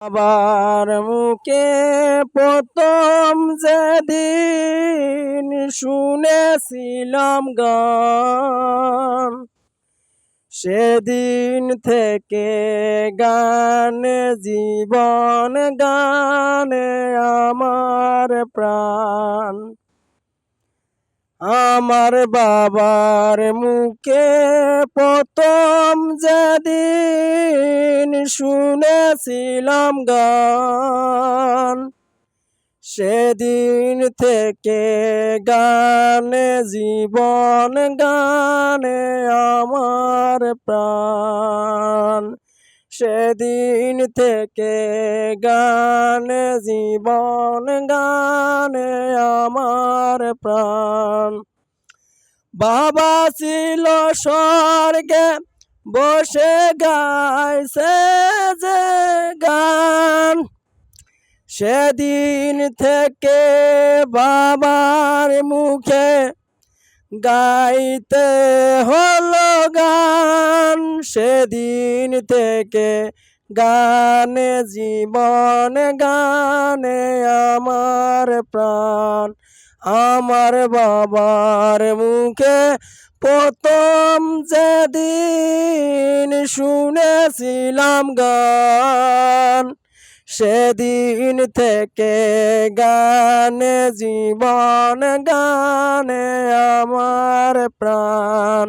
আবার মুখে প্রথম যেদিন শুনেছিলাম গান, সেদিন থেকে গানে জীবন, গানে আমার প্রাণ। আমার বাবার মুখে প্রথম যেদিন শুনেছিলাম গান, সেদিন থেকে গানে জীবন, গানে আমার প্রাণ। সেদিন থেকে গানে জীবন, গানে আমার প্রাণ। বাবা ছিল স্বর্গে বসে গাইছে যে গান, সেদিন থেকে বাবার মুখে গাইতে হলো গান। সেদিন থেকে গানে জীবন, গানে আমার প্রাণ। আমার বাবার মুখে প্রথম যেদিন শুনেছিলাম গান, সেদিন থেকে গানে জীবন, গানে আমার প্রাণ।